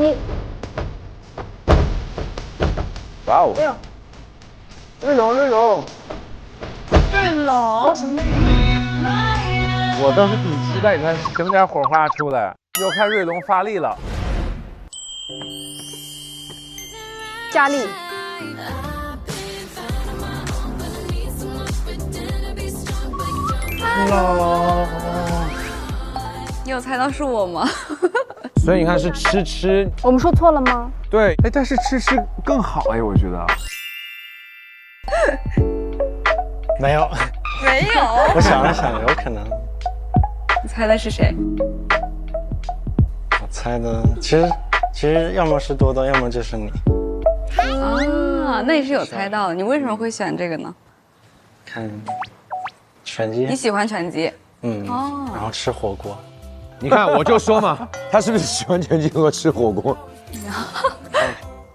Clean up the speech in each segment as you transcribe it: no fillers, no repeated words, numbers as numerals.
你，哇哦！哎呦，瑞龙，瑞龙，我倒是挺期待你看整点火花出来，要看瑞龙发力了。佳丽，你有猜到是我吗？所以你看是吃吃，我们说错了吗？对，哎，但是吃吃更好哎，我觉得。没有，没有。我想了想，有可能。你猜的是谁？我猜的其实要么是多多，要么就是你。啊，那你是有猜到的。你为什么会选这个呢？看拳击。你喜欢拳击？哦。然后吃火锅。你看，我就说嘛，他是不是喜欢拳击和吃火锅？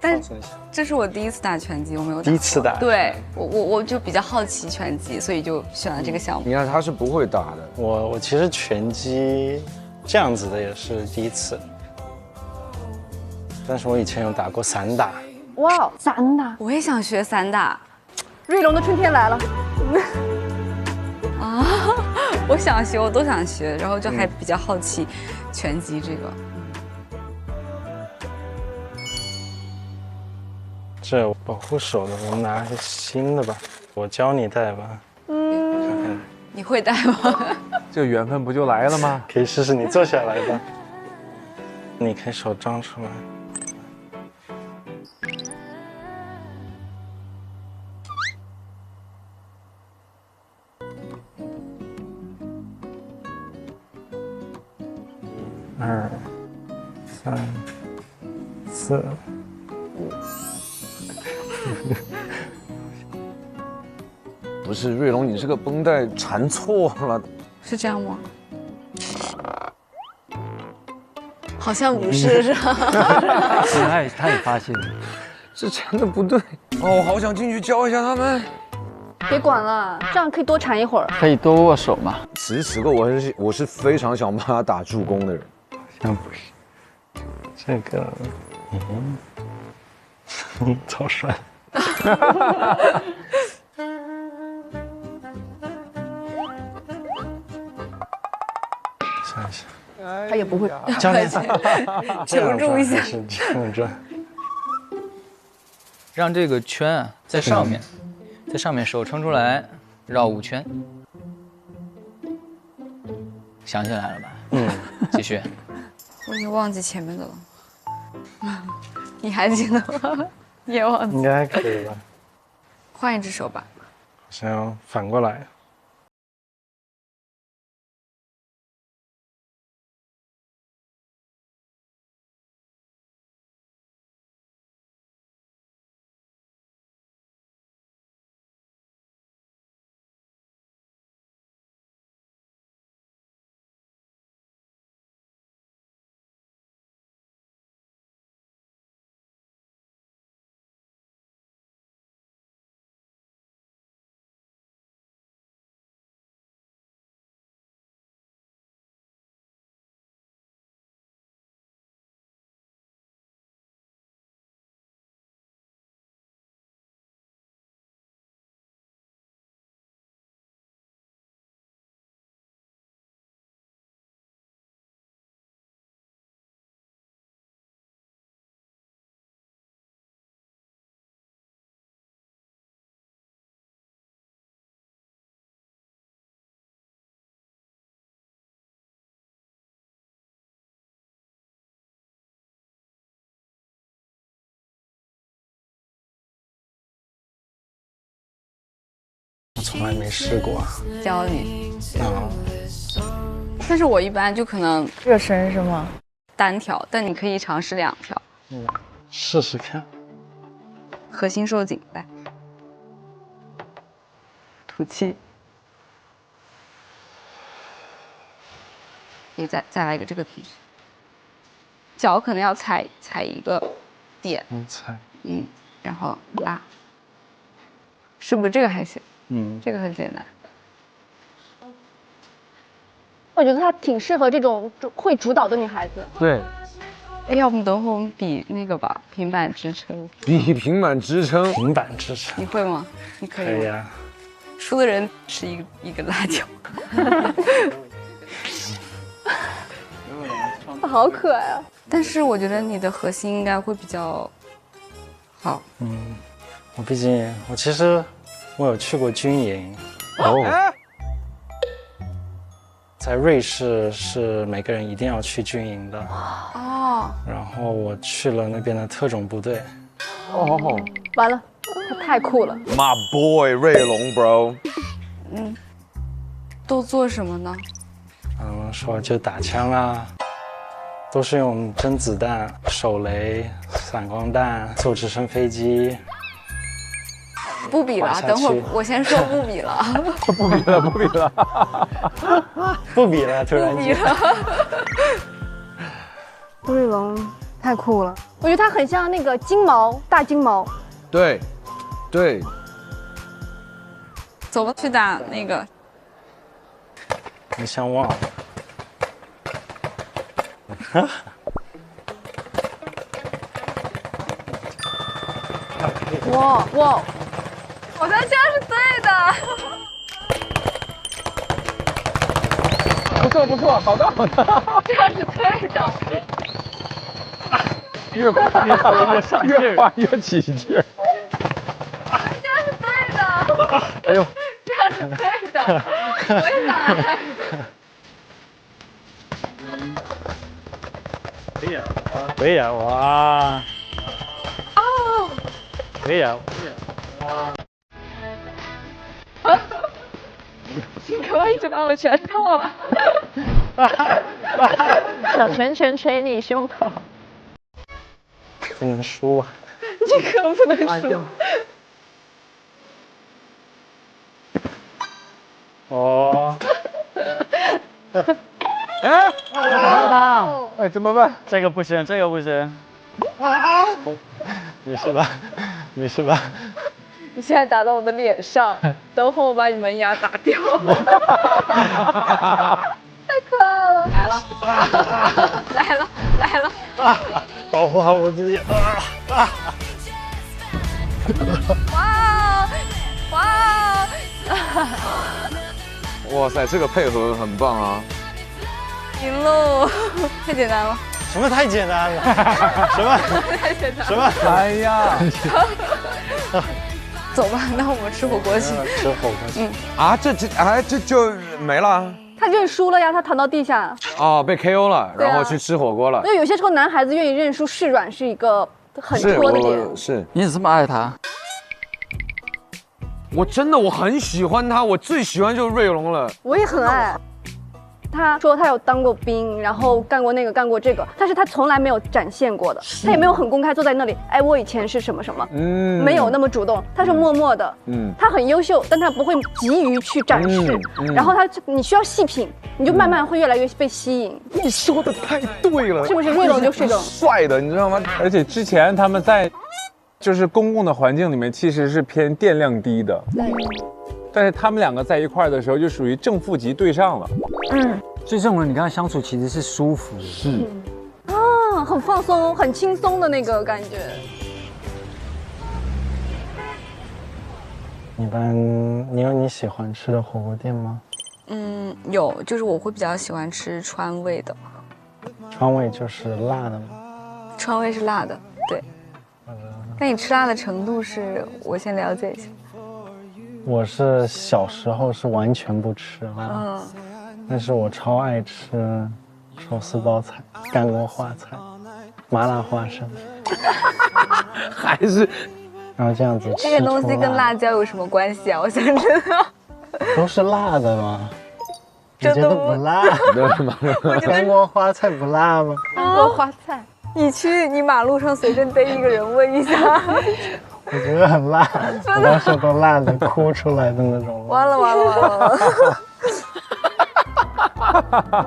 但这是我第一次打拳击，我没有打过。第一次打？对，我就比较好奇拳击，所以就选了这个项目。你看他是不会打的。我其实拳击这样子的也是第一次，但是我以前有打过散打。哇，散打！我也想学散打。瑞龙的春天来了。啊，我想学，我都想学，然后就还比较好奇拳击这个。这保护手的，我们拿一个新的吧，我教你戴吧。看看你会戴吗？这个缘分不就来了吗？可以试试，你坐下来吧。你可以手张出来。2、3、4、5。不是瑞龙，你这个绷带缠错了。是这样吗？好像不是，是吧？他也发现了，这缠的不对。哦，我好想进去教一下他们。别管了，这样可以多缠一会儿。可以多握手嘛？此时此刻，我是非常想帮他打助攻的人。好像不是，这个，超帅。想一想，他也不会。教练，求助一下。是这样转。让这个圈啊在上面，在上面手撑出来，绕5圈。想起来了吧？继续。我已经忘记前面的了。你还记得吗？也忘记。应该可以吧？换一只手吧。好像要反过来。我从来没试过。教你。啊，但是我一般就可能热身是吗？单挑，但你可以尝试2条。试试看。核心收紧，来，吐气。你再来一个这个姿势，脚可能要踩一个点，踩，然后拉，是不是这个还行？这个很简单。我觉得她挺适合这种会主导的女孩子。对，哎，要不等会我们比那个吧，平板支撑，比平板支撑。平板支撑。你会吗？你可以吗？可以啊。输的人吃一个辣椒。好可爱啊！但是我觉得你的核心应该会比较好。毕竟其实我有去过军营。哦。在瑞士是每个人一定要去军营的。哦。然后我去了那边的特种部队。哦，完了，他太酷了。 My boy 瑞龙 bro。都做什么呢？说就打枪啊，都是用真子弹、手雷、散光弹、做直升飞机。不比了，等会儿我先说不比了。不比了，不比了，不比了，突然间。瑞龙太酷了，我觉得他很像那个金毛大金毛。对，对。走吧，去打那个。你相忘了。哇哇！我觉得这样是对的。不错不错，好的好的。这样是对的。越快越起劲儿。这样是对的。哎呦，这样是对的。我也打。可以啊，哇！哦。可以啊。你可以就把我拳套了。小拳拳捶你胸口。不能输啊！你可不能输。哦。哎，怎么办？这个不行，这个不行。没事吧？没事吧？你现在打到我的脸上，等会我把你门牙打掉。太可爱了！来了，来了，来了！保护好我自己。哇哇！哇塞，这个配合很棒啊！赢喽！太简单了。什么太简单了？什么？太简单了。什么？哎呀！走吧，那我们吃火锅去。吃火锅去。啊，这就没了。他认输了呀，他躺到地下。哦，被 KO 了，然后去吃火锅了。因为有些时候男孩子愿意认输示软是一个很戳的点。是。你怎么这么爱他？我真的我很喜欢他，我最喜欢就是瑞龙了。我也很爱。他说他有当过兵，然后干过那个，干过这个，但是他从来没有展现过的，他也没有很公开坐在那里，哎，我以前是什么什么，没有那么主动，他是默默的，他很优秀，但他不会急于去展示，然后你需要细品，你就慢慢会越来越被吸引。你说的太对了，是不是？瑞龙就是这种帅的，你知道吗？而且之前他们在就是公共的环境里面其实是偏电量低的，但是他们两个在一块儿的时候就属于正负极对上了。所以这种人你跟他相处其实是舒服的，是啊，很放松、很轻松的那个感觉。一般你有你喜欢吃的火锅店吗？有，就是我会比较喜欢吃川味的。川味就是辣的吗？川味是辣的，对。那你吃辣的程度是？我先了解一下。我是小时候是完全不吃辣，但是我超爱吃手撕包菜、干锅花菜、麻辣花生，还是，然后这样子吃。这个东西跟辣椒有什么关系啊？我想知道。都是辣的吗？你觉得不辣？我觉得干锅花菜不辣吗？干锅花菜，你去你马路上随便逮一个人问一下。我觉得很辣，我当时都辣的哭出来的那种。完了完了完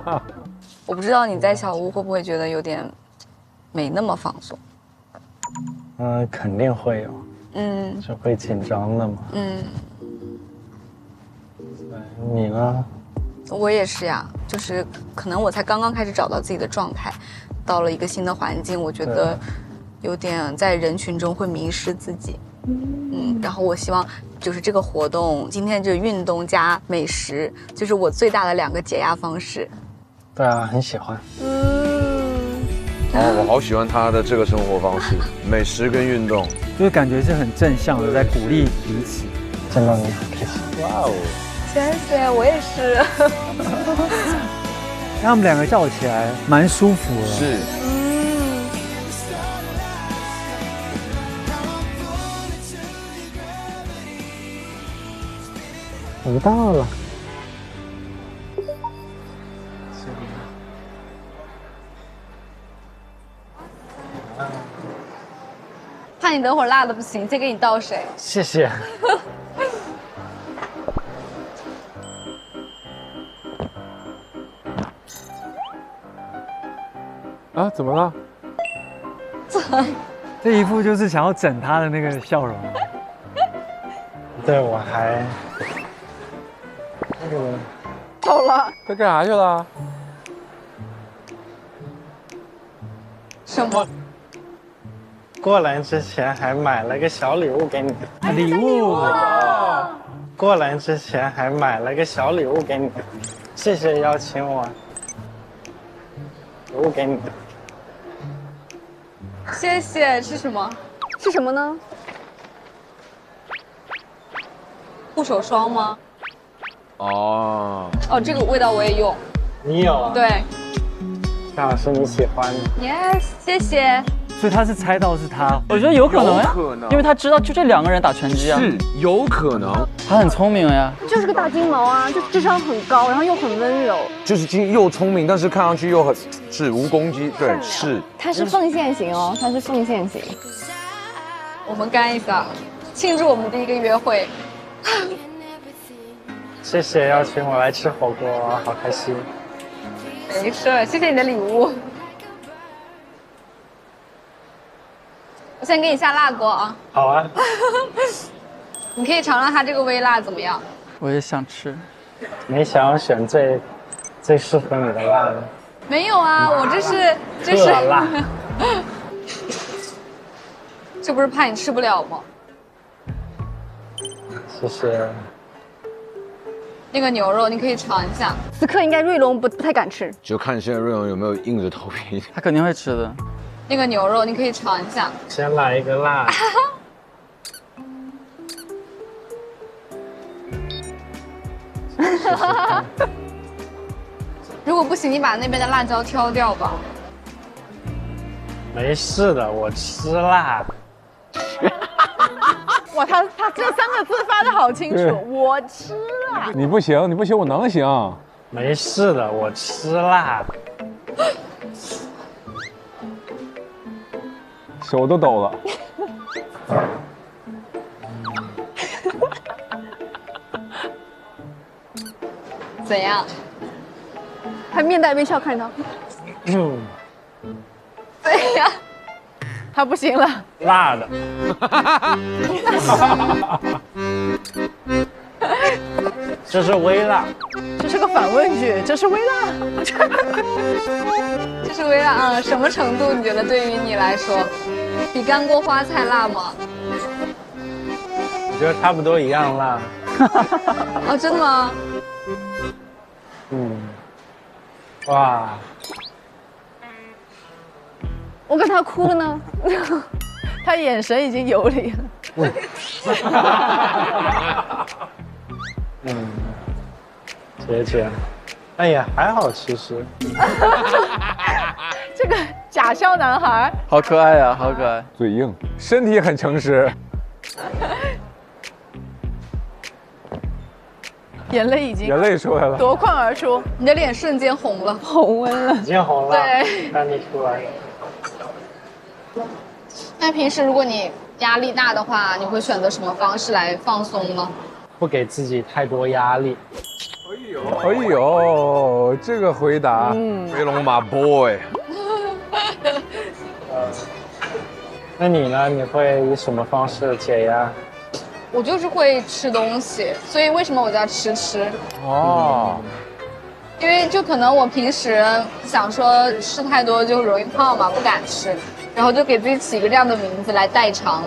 了！我不知道你在小屋会不会觉得有点没那么放松。肯定会有，是会紧张的嘛。你呢？我也是呀，就是可能我才刚刚开始找到自己的状态，到了一个新的环境，我觉得有点在人群中会迷失自己。然后我希望就是这个活动，今天这运动加美食，就是我最大的2个解压方式。对啊，很喜欢。我好喜欢他的这个生活方式，美食跟运动，就是感觉是很正向的，在鼓励彼此。见到你好开心。哇哦！谢谢，我也是。让他们2个叫起来蛮舒服的。是。我到了。怕你等会儿辣的不行，先给你倒水。谢谢。啊，怎么了？这一副就是想要整他的那个笑容。对，我还那个走了。他干啥去了？什么？过来之前还买了个小礼物给你。礼物。过来之前还买了个小礼物给你，谢谢邀请我。礼物给你。谢谢。是什么？是什么呢？护手霜吗？哦，这个味道我也用。你有啊？对。正好是你喜欢的。 Yes， 谢谢。所以他是猜到是他，我觉得有可能，因为他知道就这2个人打拳击啊，是有可能，他很聪明呀，就是个大金毛啊，就智商很高，然后又很温柔。就是又聪明，但是看上去又很是无攻击，对，是。他是奉献型哦，他是奉献型。我们干一下，庆祝我们第1个约会。谢谢邀请我来吃火锅，好开心。没事，谢谢你的礼物。我先给你下辣锅啊。好啊。你可以尝尝它这个微辣怎么样？我也想吃。没想要选最适合你的辣的。没有啊，我这是特辣。这不是怕你吃不了吗？谢谢。那个牛肉你可以尝一下。此刻应该瑞龙不太敢吃，就看现在瑞龙有没有硬着头皮。他肯定会吃的。那个牛肉你可以尝一下。先来一个辣的。如果不行，你把那边的辣椒挑掉吧。没事的，我吃辣的。哇，他这3个字发的好清楚，我吃辣。你不行，你不行，我能行。没事的，我吃辣的。手都抖了。怎样？还面带微笑看着他。对呀。他不行了。辣的。这是微辣。这是个反问句，这是微辣。这是微辣，什么程度？你觉得对于你来说，比干锅花菜辣吗？我觉得差不多一样辣。哦，真的吗？哇。我跟他哭了呢。他眼神已经游离了。姐姐，哎呀，还好其实。这个假笑男孩，好可爱呀，好可爱。嘴硬，身体很诚实。眼泪已经出来了，夺眶而出。你的脸瞬间红了，红温了，已经红了。对，看得出来。那平时如果你压力大的话，你会选择什么方式来放松呢？不给自己太多压力。哎呦，这个回答，飞龙马 boy。那你呢？你会以什么方式解压？我就是会吃东西，所以为什么我叫吃？哦，因为就可能我平时想说吃太多就容易胖嘛，不敢吃，然后就给自己起一个这样的名字来代偿。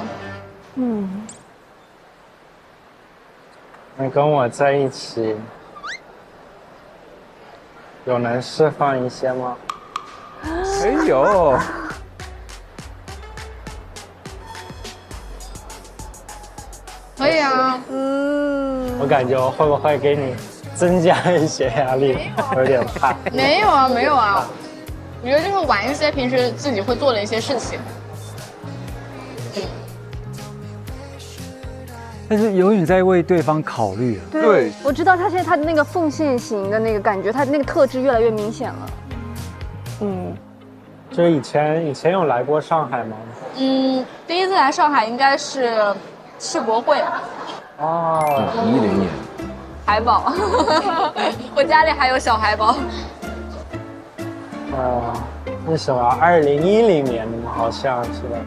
你跟我在一起，有能释放一些吗？哎呦，可以啊，我感觉我会不会给你增加一些压力？有点怕。没有啊，没有啊，我觉得就是玩一些平时自己会做的一些事情。但是永远在为对方考虑啊。对，我知道他现在他的那个奉献型的那个感觉，他那个特质越来越明显了。就以前有来过上海吗？第一次来上海应该是世博会，哦10年，海宝，我家里还有小海宝。那什么，2010年好像是吧？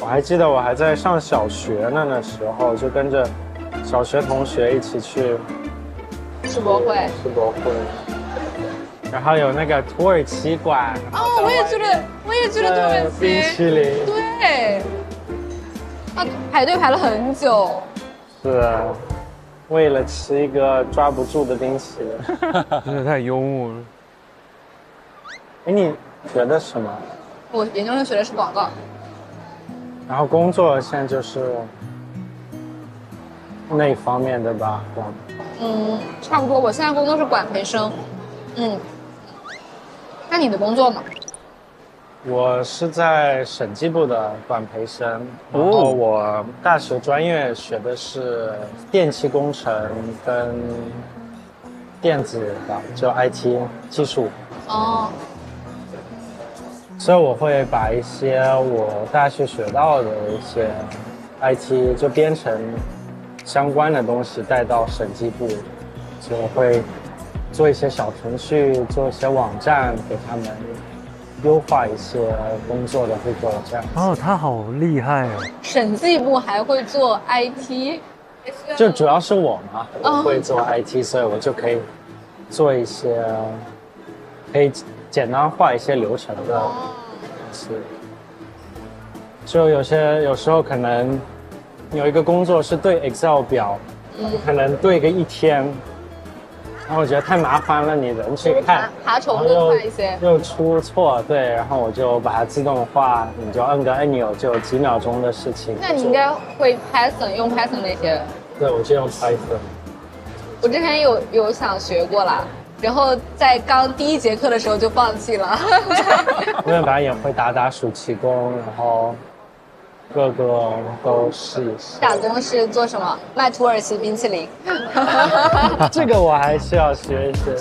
我还记得我还在上小学呢，那时候就跟着小学同学一起去世博会，然后有那个土耳其馆。哦，我也去了土耳其。冰淇淋。对。啊，排队排了很久。是，为了吃一个抓不住的冰淇淋。真的太幽默了。哎，你学的什么？我研究生学的是广告。然后工作现在就是那方面的吧？差不多。我现在工作是管培生。那你的工作呢？我是在审计部的管培生，然后我大学专业学的是电气工程跟电子吧，就 IT 技术。哦。所以我会把一些我大学学到的一些 IT 就编程相关的东西带到审计部，就会做一些小程序，做一些网站给他们优化一些工作的步骤，这样。哦，他好厉害哦！审计部还会做 IT，就主要是我嘛，我会做 IT，所以我就可以做一些可以简单化一些流程的东西。就有时候可能有一个工作是对 Excel 表，可能对个1天。然后我觉得太麻烦了，你人去看，爬虫更快一些，又出错，对，然后我就把它自动化，你就摁个按钮，就几秒钟的事情。那你应该会 Python， 用 Python 那些？对，我就用 Python。我之前有想学过啦，然后在刚第1节课的时候就放弃了。因为反正也会打暑期工，然后各个都试一试。打工是做什么？卖土耳其冰淇淋。这个我还是要学一学，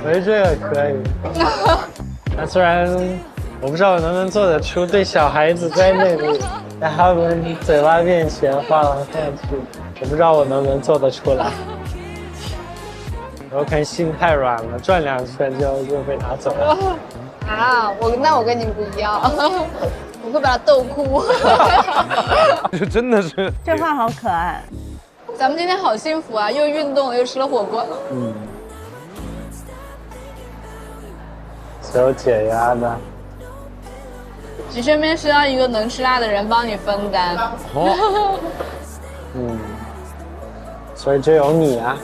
我觉得这个可以。那虽然我不知道我能不能做得出，对小孩子在那里在他们嘴巴面前画来画去，我不知道我能不能做得出来。我可能心太软了，转2圈就被拿走了。啊，我跟你不一样。我会把他逗哭。这真的是，这话好可爱。咱们今天好幸福啊，又运动又吃了火锅。有解压的。你身边需要一个能吃辣的人帮你分担。所以就有你啊。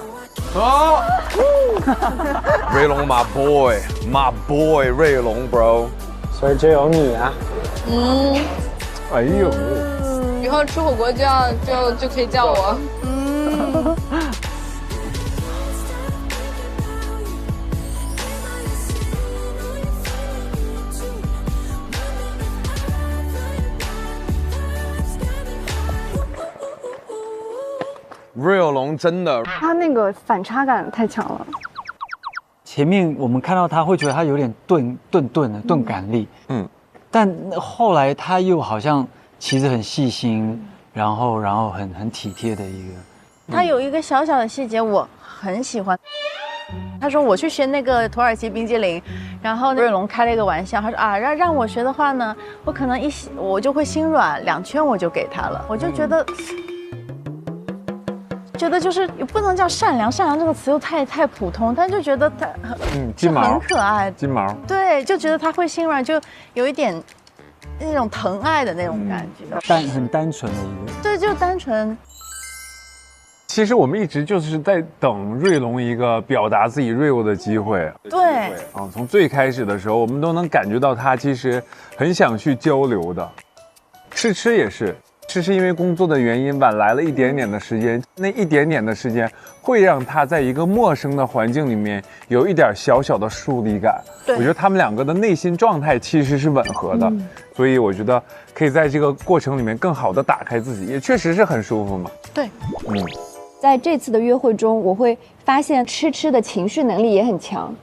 瑞龙 my boy 瑞龙 bro， 所以就有你啊。哎呦，以后吃火锅就可以叫我。瑞龙真的，他那个反差感太强了。前面我们看到他会觉得他有点钝感力，但后来他又好像其实很细心，然后很体贴的一个。他有一个小小的细节我很喜欢，他说我去学那个土耳其冰激凌，然后瑞龙开了一个玩笑，他说啊让我学的话呢，我可能我就会心软，2圈我就给他了，我就觉得。觉得就是也不能叫善良，善良这个词又太普通，但就觉得他金毛很可爱，金毛，对，就觉得他会心软，就有一点那种疼爱的那种感觉，很单纯的一个，对，就单纯。其实我们一直就是在等瑞龙一个表达自己 real 的机会。对啊，从最开始的时候，我们都能感觉到他其实很想去交流的。吃吃也是，吃吃因为工作的原因晚来了一点点的时间，那一点点的时间会让他在一个陌生的环境里面有一点小小的疏离感。我觉得他们两个的内心状态其实是吻合的，所以我觉得可以在这个过程里面更好的打开自己，也确实是很舒服嘛。对，在这次的约会中，我会发现吃吃的情绪能力也很强。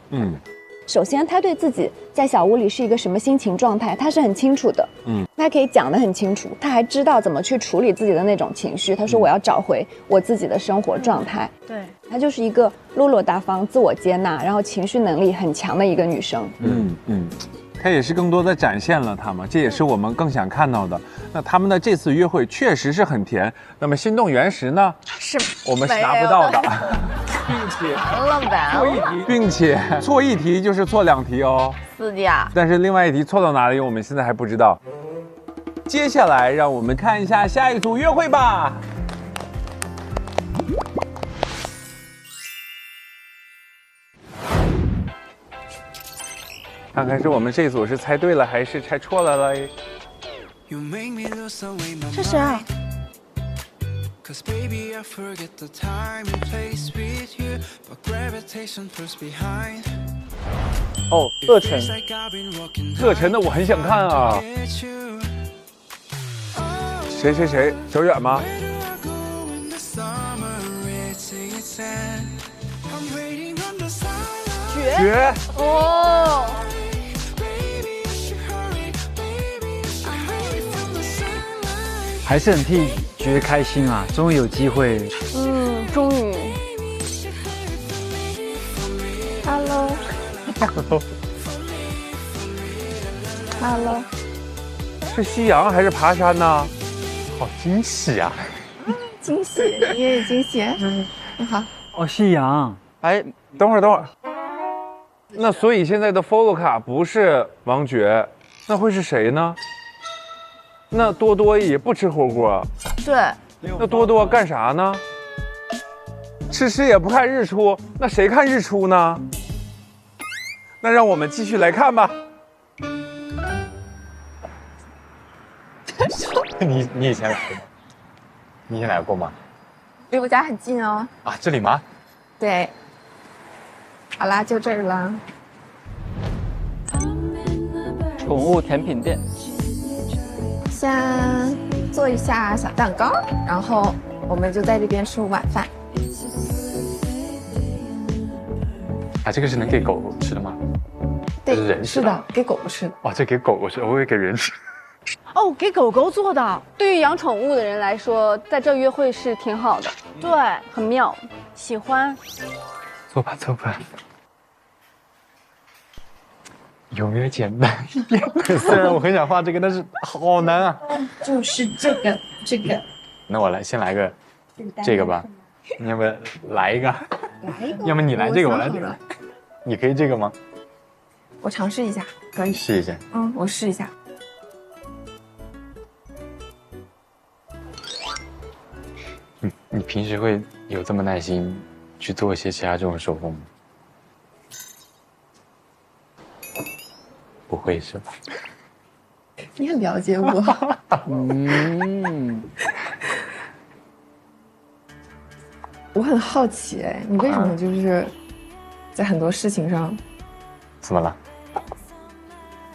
首先他对自己在小屋里是一个什么心情状态，他是很清楚的。他可以讲得很清楚，他还知道怎么去处理自己的那种情绪。他说我要找回我自己的生活状态。对，她就是一个落落大方、自我接纳，然后情绪能力很强的一个女生。它也是更多的展现了他们，这也是我们更想看到的。那他们的这次约会确实是很甜。那么心动原石呢？是我们是拿不到的，并且错一题就是错2题哦。是的呀。但是另外一题错到哪里，我们现在还不知道。接下来让我们看一下下一组约会吧。看看是我们这组是猜对了还是猜错了嘞？这谁啊？哦，乐晨，乐晨的我很想看啊。谁？小远吗？绝哦。还是很替觉开心啊，终于有机会。终于。Hello。是夕阳还是爬山呢？好惊喜啊！惊喜，你也有惊喜。你好。哦，夕阳。哎，等会儿。那所以现在的 follow 卡不是王爵，那会是谁呢？那多多也不吃火锅。对。那多多干啥呢？吃也不看日出，那谁看日出呢？那让我们继续来看吧。你以前来过吗？你以前来过吗？离我家很近哦。啊，这里吗？对。好啦，就这儿了。宠物甜品店。先做一下小蛋糕，然后我们就在这边吃晚饭。啊，这个是能给狗狗吃的吗？对，是人吃的，是的，给狗狗吃的。哇，这给狗狗吃，我以为给人吃。哦，给狗狗做的。对于养宠物的人来说，在这约会是挺好的。对，很妙，喜欢。坐吧。有没有简单一点？虽然我很想画这个，但是好难啊。就是这个。那我先来个这个吧。你要不要来一个？要么你来这个，我来这个。你可以这个吗？我尝试一下，可以试一下。我试一下。你平时会有这么耐心去做一些其他这种手工吗？不会是吧？你很了解我。我很好奇，你为什么就是在很多事情上，怎么了？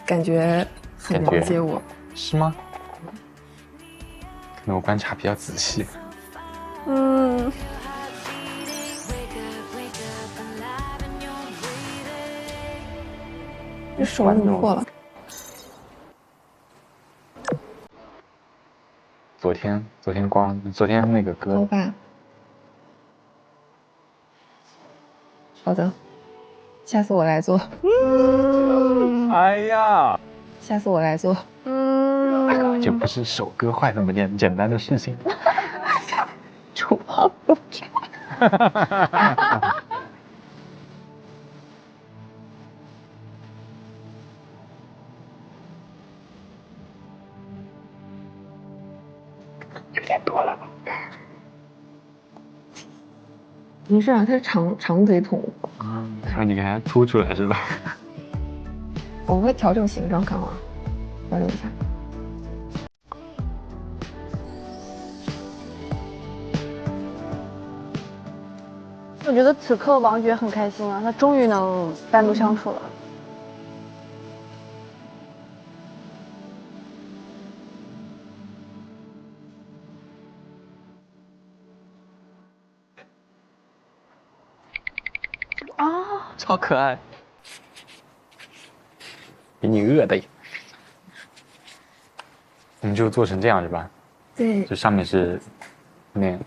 感觉很了解我，是吗？可能我观察比较仔细。这手怎么破了？昨天那个歌。头发。好的，下次我来做。哎呀，下次我来做。就不是手割坏那么简单的事情。主跑步机。有点多了。没事啊，它是长腿桶。然后你给它凸出来是吧？我会调整形状，看啊，调整一下。我觉得此刻王爵很开心啊，他终于能单独相处了。啊，超可爱，给你饿的。我们就做成这样是吧？对，就上面是那样。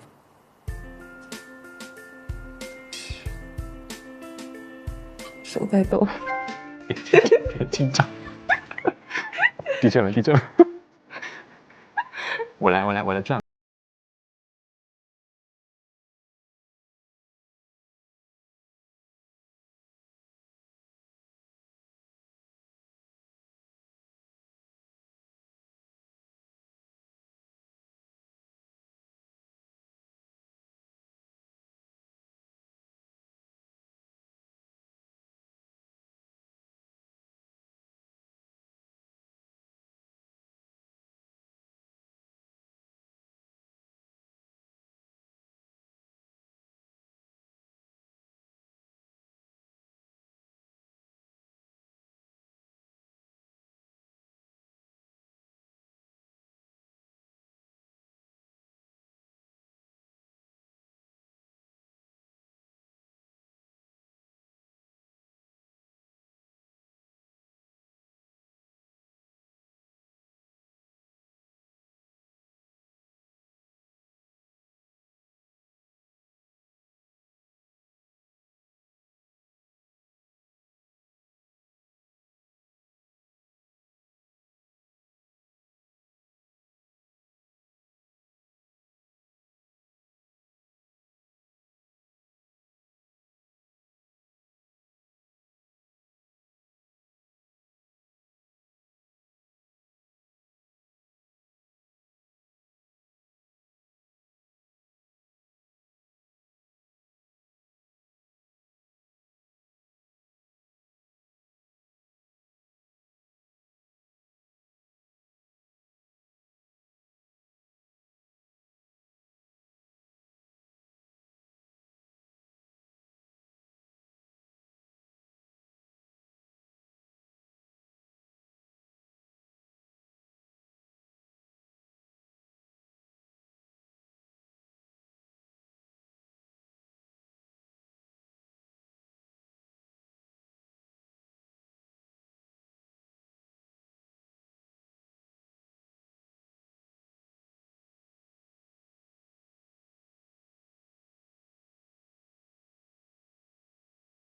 手在抖。别紧张。地震了，地震了。我来转。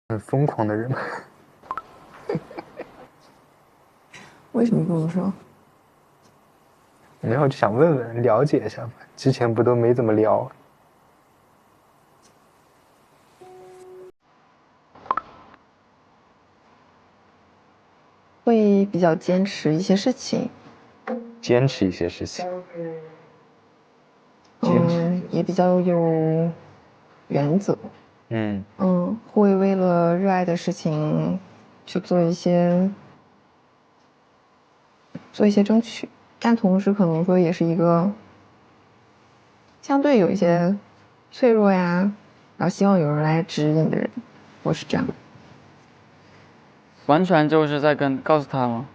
很疯狂的人。为什么这么说？没有，就想问问，了解一下嘛。之前不都没怎么聊。会比较坚持一些事情。坚持一些事情。也比较有原则。会为了热爱的事情去做一些争取，但同时可能说也是一个相对有一些脆弱呀，然后希望有人来指引的人。我是这样。完全就是在告诉他吗？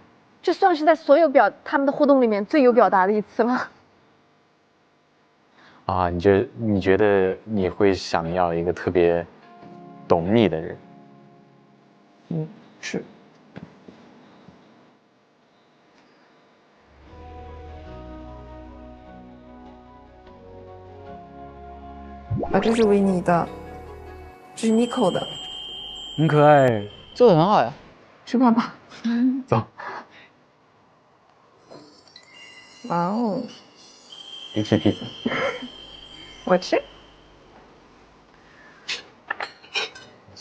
这算是在所有他们的互动里面最有表达的一次吗？啊，你觉得你会想要一个特别懂你的人？是。这是维尼的，这是 Nico 的，很可爱，做的很好呀。吃爸爸。走。哇哦！你吃披萨。我吃。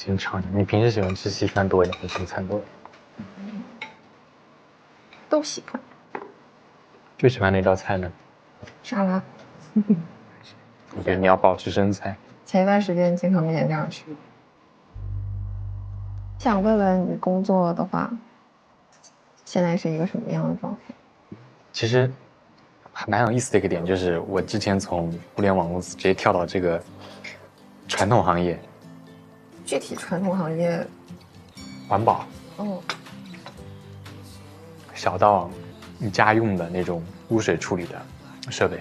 先尝。你平时喜欢吃西餐多一点还是中餐多一点？都喜欢。最喜欢哪道菜呢？沙拉。我觉得你要保持身材。前一段时间经常练这样去。想问问你工作的话，现在是一个什么样的状态？其实还蛮有意思的一个点，就是我之前从互联网公司直接跳到这个传统行业。具体传统行业，环保。哦。小到家用的那种污水处理的设备，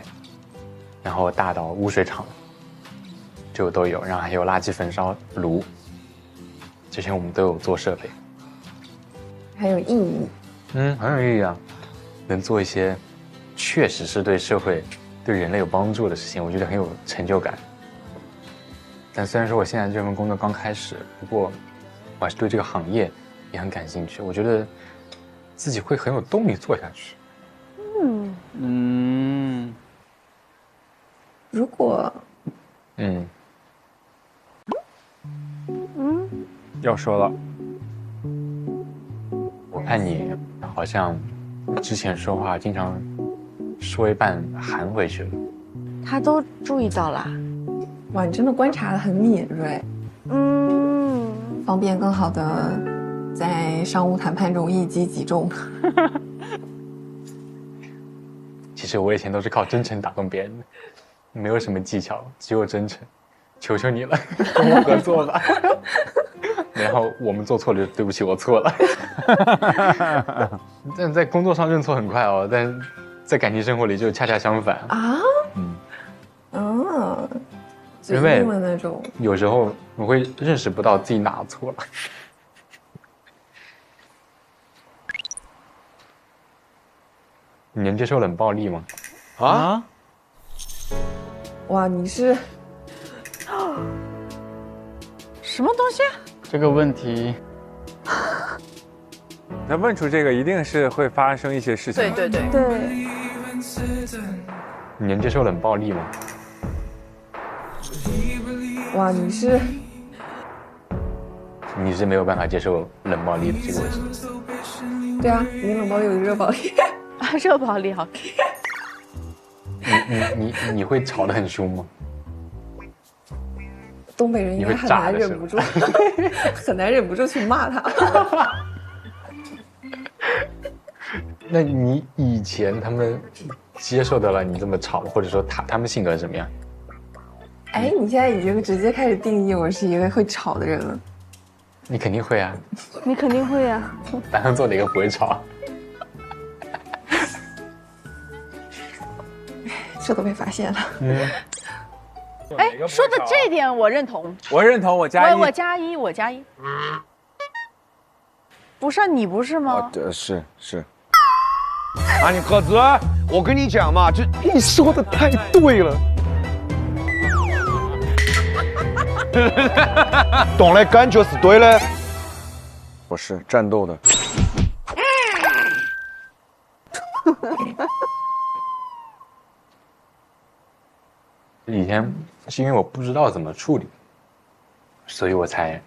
然后大到污水厂，就都有，然后还有垃圾焚烧炉，这些我们都有做设备。很有意义。很有意义啊，能做一些确实是对社会、对人类有帮助的事情，我觉得很有成就感。但虽然说我现在这份工作刚开始，不过我还是对这个行业也很感兴趣，我觉得自己会很有动力做下去。如果要说了，我看你好像之前说话经常说一半含回去了。他都注意到了。哇，你真的观察得很敏锐。方便更好的在商务谈判中一击即中。其实我以前都是靠真诚打动别人的，没有什么技巧，只有真诚。求求你了，跟我合作吧。然后我们做错了就对不起，我错了。但在工作上认错很快哦，但在感情生活里就恰恰相反啊。因为那种有时候我会认识不到自己哪错了。你能接受冷暴力吗？啊？哇，你是什么东西？这个问题，那问出这个一定是会发生一些事情。对。你能接受冷暴力吗？哇，你是没有办法接受冷暴力的这个问题。对啊，你冷暴力，我热暴力。热暴力好。你会吵得很凶吗？东北人应该很难忍不住，很难忍不住去骂他。那你以前他们接受得了你这么吵，或者说他们性格是什么样？哎，你现在已经直接开始定义我是一个会吵的人了。你肯定会啊。你肯定会啊。打算做哪个不会吵？这都被发现了。哎，说的这点我认同。我认同，我加一。我加一。不是你不是吗？是。啊，你鸽子，我跟你讲嘛，你说的太对了。懂了，感觉是对的。我是战斗的。以前是因为我不知道怎么处理，所以我才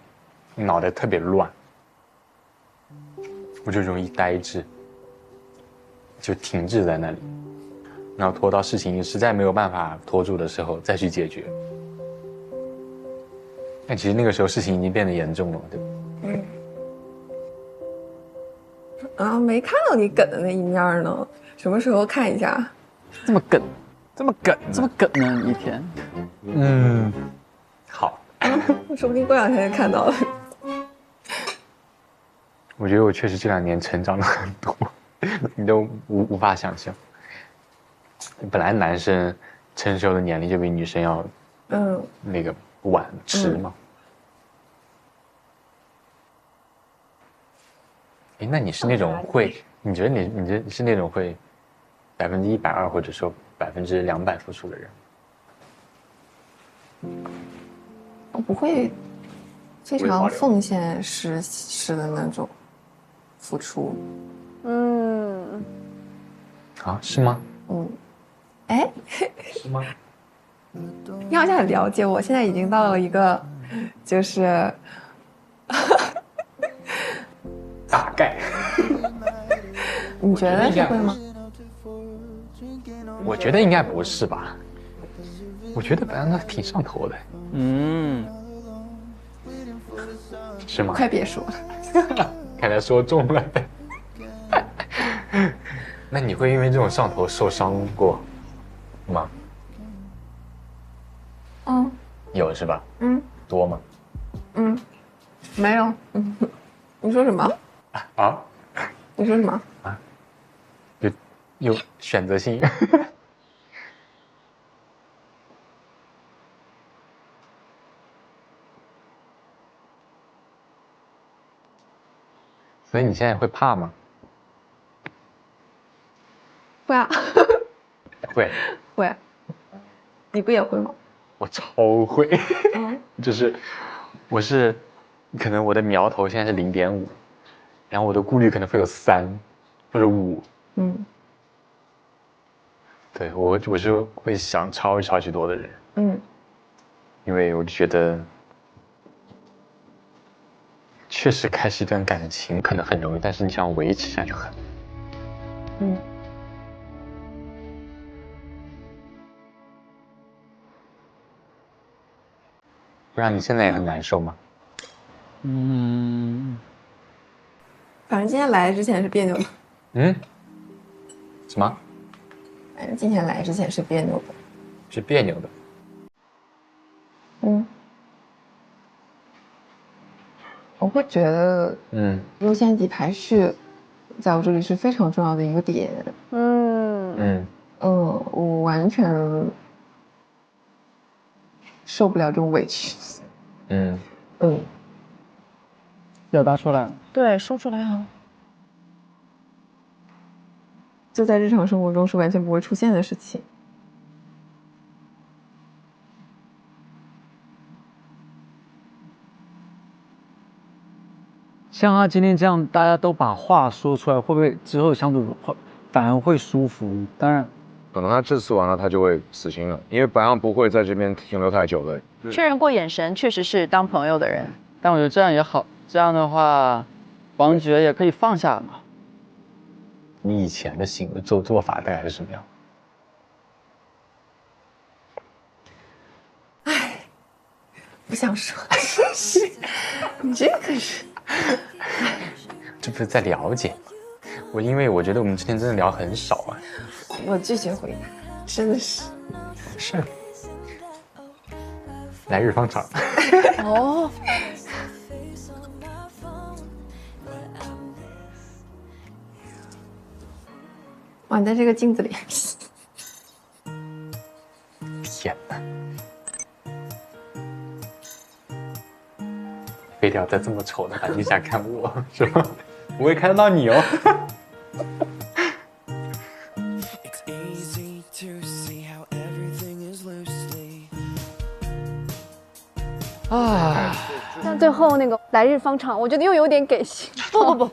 脑袋特别乱，我就容易呆滞，就停滞在那里，然后拖到事情实在没有办法拖住的时候再去解决。但其实那个时候事情已经变得严重了，对吧？没看到你梗的那一面呢，什么时候看一下？这么梗，这么梗呢？一天。好。说不定过两天就看到了。我觉得我确实这2年成长了很多，你都无法想象。本来男生成熟的年龄就比女生要那个晚迟嘛。那你是那种会？你觉得你是那种会120%或者说200%付出的人？我不会非常奉献式的那种付出。是吗？哎，是吗？你好像很了解我，现在已经到了一个就是大概。你觉得是会吗？我觉得应该不是吧。我觉得白羊座挺上头的。是吗？快别说了。看来说中了。那你会因为这种上头受伤过吗？有是吧？多吗？没有。你说什么？啊？你说什么？啊？有选择性。所以你现在会怕吗？会啊。会。会。你不也会吗？我超会。就是可能我的苗头现在是0.5，然后我的顾虑可能会有3或者5。对，我是会想超级多的人。因为我就觉得，确实开始一段感情可能很容易，但是你想维持下去很难。不然你现在也很难受吗？反正今天来之前是别扭的。什么？反正今天来之前是别扭的。是别扭的。我会觉得，优先级排序，在我这里是非常重要的一个点。我完全受不了这种委屈。表达出来。对，说出来啊。就在日常生活中是完全不会出现的事情。像他今天这样，大家都把话说出来，会不会之后相处反而会舒服？当然，可能他这次完了，他就会死心了，因为白羊不会在这边停留太久的。确认过眼神，确实是当朋友的人。但我觉得这样也好，这样的话，王爵也可以放下嘛。你以前的做法大概是什么样？不想说。你这个是。这不是在了解吗？因为我觉得我们之前真的聊很少啊。我拒绝回答，真的是。是。来日方长。哦。哇，你在这个镜子里。天哪！非得要在这么丑的环境下看我，是吧？我也看得到你哦。但最后那个来日方长，我觉得又有点给戏。不，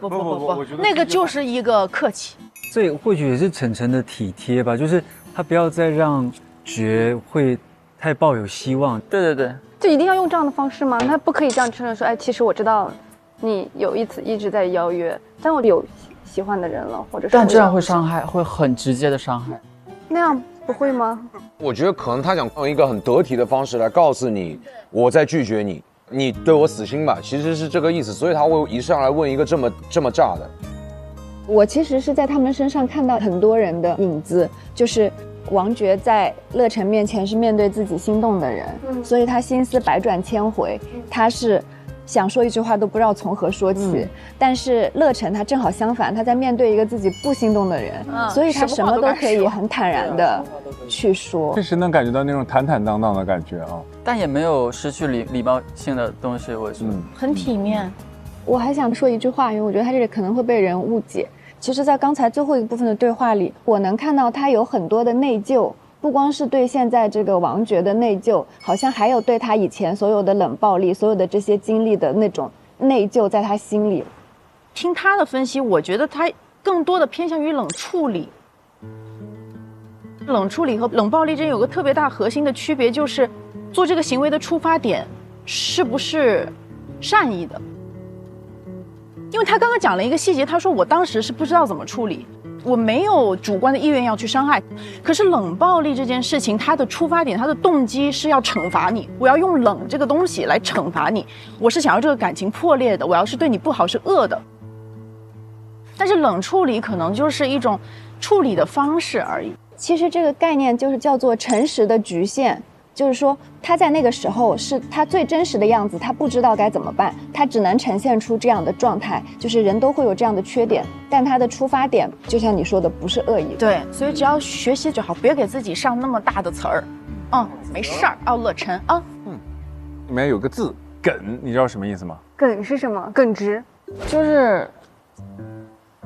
那个就是一个客气。这或许也是晨晨的体贴吧，就是他不要再让觉会太抱有希望。对，就一定要用这样的方式吗？他不可以这样承认说，哎，其实我知道你一直在邀约，但我有喜欢的人了，或者是。但这样会伤害，会很直接的伤害。那样不会吗？我觉得可能他想用一个很得体的方式来告诉你，我在拒绝你，你对我死心吧，其实是这个意思，所以他会一上来问一个这么炸的。我其实是在他们身上看到很多人的影子，就是王爵在乐晨面前是面对自己心动的人，所以他心思百转千回，他是想说一句话都不知道从何说起。但是乐晨他正好相反，他在面对一个自己不心动的人，所以他什么都可以很坦然的去说。确实能感觉到那种坦坦荡荡的感觉啊，但也没有失去礼貌性的东西，我觉得很体面。我还想说一句话，因为我觉得他这里可能会被人误解。其实，在刚才最后一部分的对话里，我能看到他有很多的内疚，不光是对现在这个王爵的内疚，好像还有对他以前所有的冷暴力、所有的这些经历的那种内疚，在他心里。听他的分析，我觉得他更多的偏向于冷处理。冷处理和冷暴力之间有个特别大核心的区别，就是做这个行为的出发点是不是善意的。因为他刚刚讲了一个细节，他说我当时是不知道怎么处理，我没有主观的意愿要去伤害。可是冷暴力这件事情，它的出发点，它的动机是要惩罚你，我要用冷这个东西来惩罚你，我是想要这个感情破裂的，我要是对你不好是恶的。但是冷处理可能就是一种处理的方式而已。其实这个概念就是叫做诚实的局限，就是说他在那个时候是他最真实的样子，他不知道该怎么办，他只能呈现出这样的状态，就是人都会有这样的缺点，但他的出发点就像你说的不是恶意的。对，所以只要学习就好，别给自己上那么大的词儿。没事儿，奥乐晨啊。里面有个字梗，你知道什么意思吗？耿是什么？耿直，就是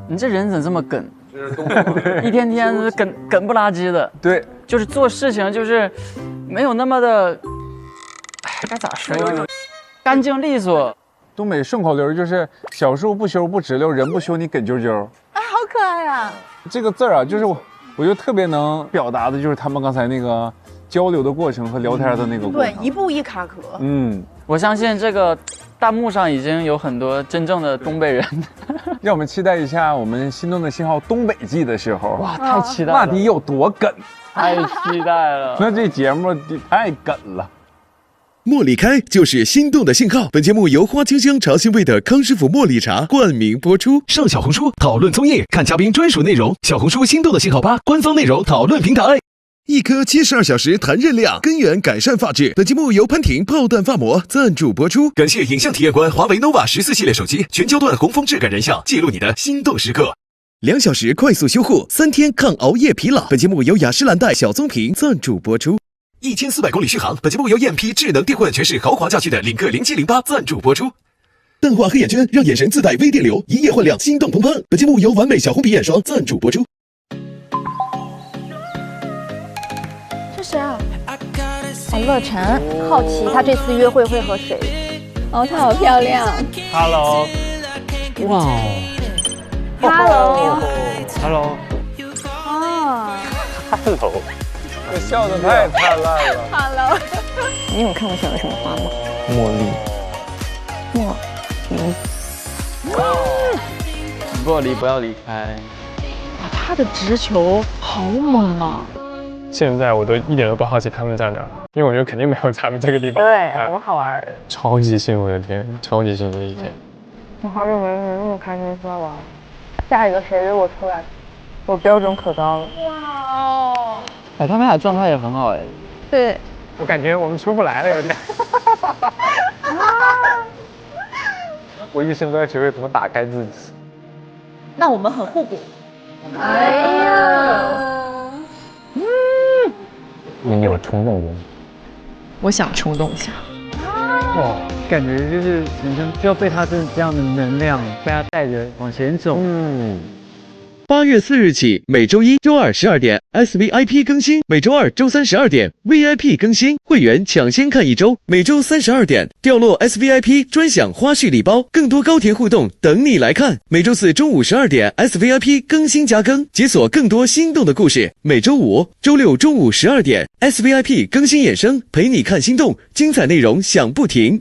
你这人怎么这么梗？一天天梗不拉几的。对，就是做事情就是没有那么的，该咋说呢？干净利索。东北顺口溜就是小树不修不直溜，人不修你梗啾啾。好可爱啊！这个字儿啊，就是我就特别能表达的，就是他们刚才那个交流的过程和聊天的那个过程。对，一步一卡壳。我相信这个弹幕上已经有很多真正的东北人。让我们期待一下我们心动的信号东北季的时候，哇，太期待了，那得有多梗，太期待了。那这节目得太梗了。茉莉开就是心动的信号。本节目由花清香茶腥味的康师傅茉莉茶冠名播出。上小红书讨论综艺，看嘉宾专属内容。小红书心动的信号吧官方内容讨论平台。一颗72小时弹韧量，根源改善发质。本节目由潘婷炮弹发膜赞助播出。感谢影像体验官华为 nova 14系列手机全焦段红枫质感人像，记录你的心动时刻。2小时快速修护，3天抗熬夜疲劳。本节目由雅诗兰黛小棕瓶赞助播出。1400公里续航。本节目由燕P智能电混全是豪华家具的领克0708赞助播出。淡化黑眼圈，让眼神自带微电流，一夜焕亮，心动澎湃。本节目由完美小红皮眼霜赞助播出。是谁啊？乐晨，好奇他这次约会会和谁？哦，她好漂亮。Hello， 哇哦 Hello， 哦， Hello， 这笑得太灿烂了。Hello， 你有看过什么花吗？茉莉，茉莉不要离开。他的直球好猛啊！现在我都一点都不好奇他们在哪，因为我觉得肯定没有咱们这个地方。对，很好玩。超级幸福的天，超级幸福的一天。我好久没有那么开心出来玩。下一个谁约我出来？我标准可高了。哇哦！哎，他们俩状态也很好哎。对。我感觉我们出不来了，有点。我一生都在学会怎么打开自己。那我们很互补。哎呀。你有冲动过吗？我想冲动一下。感觉就是人生需要被他这样的能量，被他带着往前走。8月4日起，每周一、周二12点 SVIP 更新，每周二、周三12点 VIP 更新，会员抢先看1周。每周3、12点掉落 SVIP 专享花絮礼包，更多高甜互动等你来看。每周四中午12点 SVIP 更新加更，解锁更多心动的故事。每周五、周六中午12点 SVIP 更新衍生，陪你看心动，精彩内容响不停。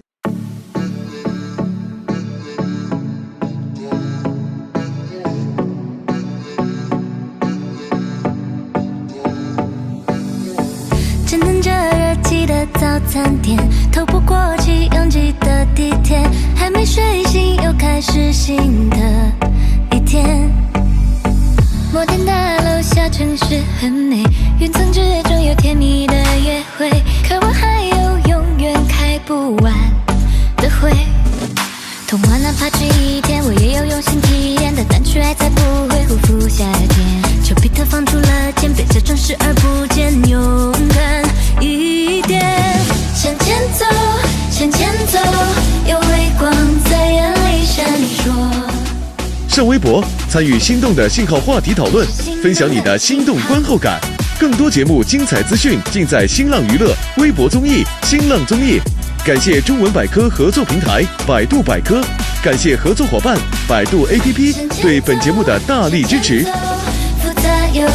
早餐店透不过气拥挤的地铁，还没睡醒又开始新的一天。摩天大楼下城市很美，云层之中有甜蜜的约会，可我还有永远开不完的会。童话哪怕只一天，我也有用心体验的，但却爱才不会辜负夏天。丘比特放出了箭，别假装视而不见，勇敢一点，向前走，向前走，有微光在眼里闪烁。上微博参与心动的信号话题讨论，分享你的心动观后感。更多节目精彩资讯尽在新浪娱乐、微博综艺、新浪综艺。感谢中文百科合作平台百度百科，感谢合作伙伴百度 APP 对本节目的大力支持。复杂又